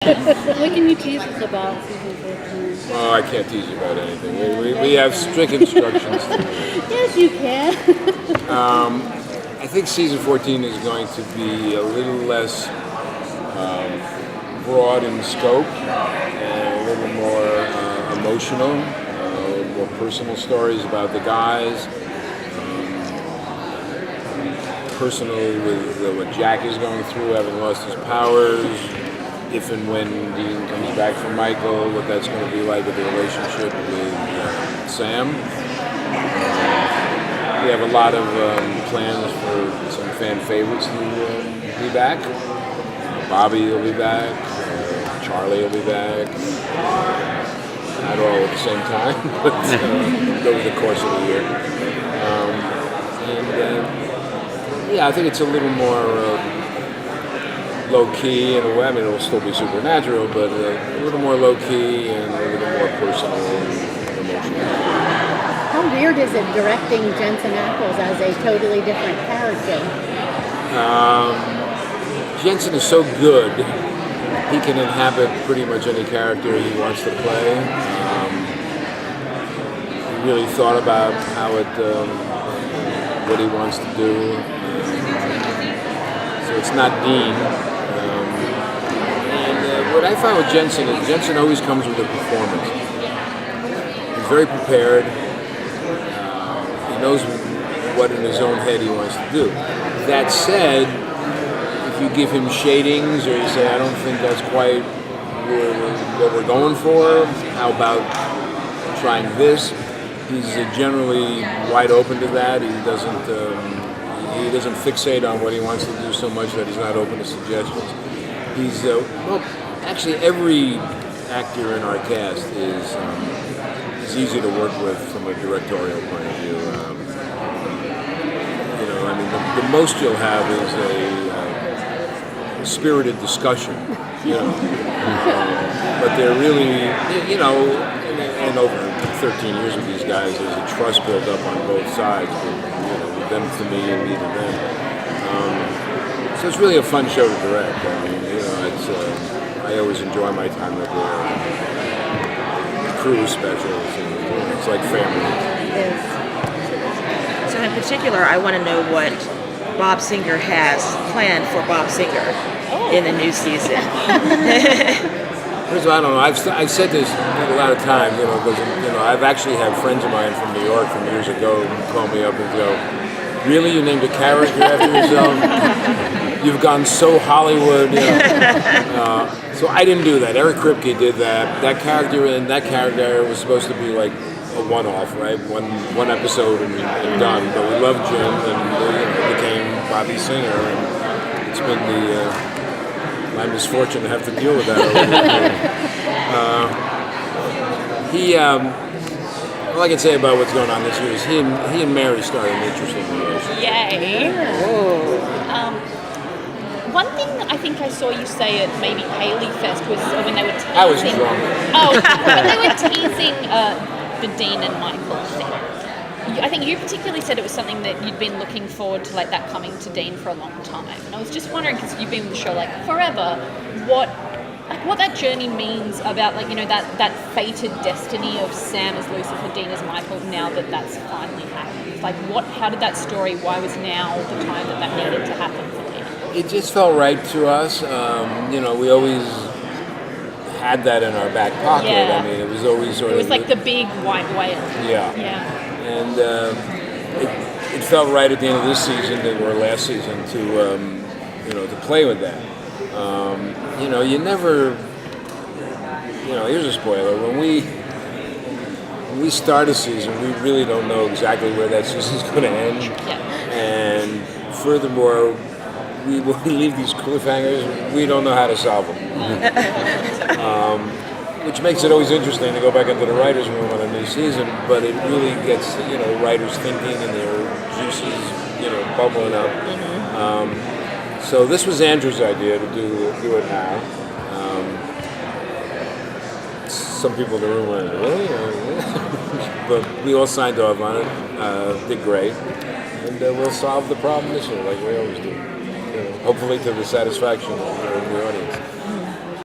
What can you tease us about season 14? Oh, I can't tease you about anything. We have strict instructions. Yes, you can. I think season 14 is going to be a little less broad in scope and a little more emotional, more personal stories about the guys. Personal with what Jack is going through, having lost his powers, if and when Dean comes back from Michael, what that's going to be like with the relationship with Sam. We have a lot of plans for some fan favorites to be back. Bobby will be back. Charlie will be back. Not all at the same time, but over the course of the year. Yeah, I think it's a little more low-key in a way. I mean, it'll still be supernatural, but a little more low-key and a little more personal and emotional. How weird is it directing Jensen Ackles as a totally different character? Jensen is so good, he can inhabit pretty much any character he wants to play. He really thought about how what he wants to do. So it's not Dean. What I found with Jensen is Jensen always comes with a performance. He's very prepared. He knows what in his own head he wants to do. That said, if you give him shadings or you say, I don't think that's quite what we're going for, how about trying this? He's generally wide open to that. He doesn't fixate on what he wants to do so much that he's not open to suggestions. He's actually every actor in our cast is easy to work with from a directorial point of view. I mean, the most you'll have is a spirited discussion. But they're really, and over 13 years with these guys, there's a trust built up on both sides. With them to me and me to them. So it's really a fun show to direct. I mean, I always enjoy my time with the crew specials. It's like family. So in particular, I want to know what Bob Singer has planned for Bob Singer in the new season. First of all, I don't know. I've said this a lot of times, because I've actually had friends of mine from New York from years ago call me up and go, "Really, you named a character after yourself? You've gone so Hollywood." So I didn't do that. Eric Kripke did that. That character was supposed to be like a one-off, right? One episode and done. But we loved Jim, and it became Bobby Singer, and it's been my misfortune to have to deal with that. All I can say about what's going on this year is he and Mary started an interesting relationship. Yay! One thing I think I saw you say at maybe Haley Fest was when they were teasing. I was drunk. Oh, when they were teasing the Dean and Michael thing. I think you particularly said it was something that you'd been looking forward to, like that coming to Dean for a long time. And I was just wondering, because you've been with the show like forever, what that journey means about that fated destiny of Sam as Lucifer, Dean as Michael. Now that's finally happened, how did that story? Why was now the time that needed to happen for Dean? It just felt right to us. We always had that in our back pocket. Yeah. I mean, it was always sort of. It was like the big white whale. Yeah. Yeah. And it felt right at the end of this season or last season to play with that. You never. Here's a spoiler. When we start a season, we really don't know exactly where that season's going to end. Yeah. And furthermore, we leave these cliffhangers. We don't know how to solve them. Which makes it always interesting to go back into the writer's room on a new season, but it really gets writers thinking and their juices bubbling up. So this was Andrew's idea to do it now. Some people in the room went, really? But we all signed off on it. Did great, and we'll solve the problem this year like we always do. Hopefully to the satisfaction of the audience.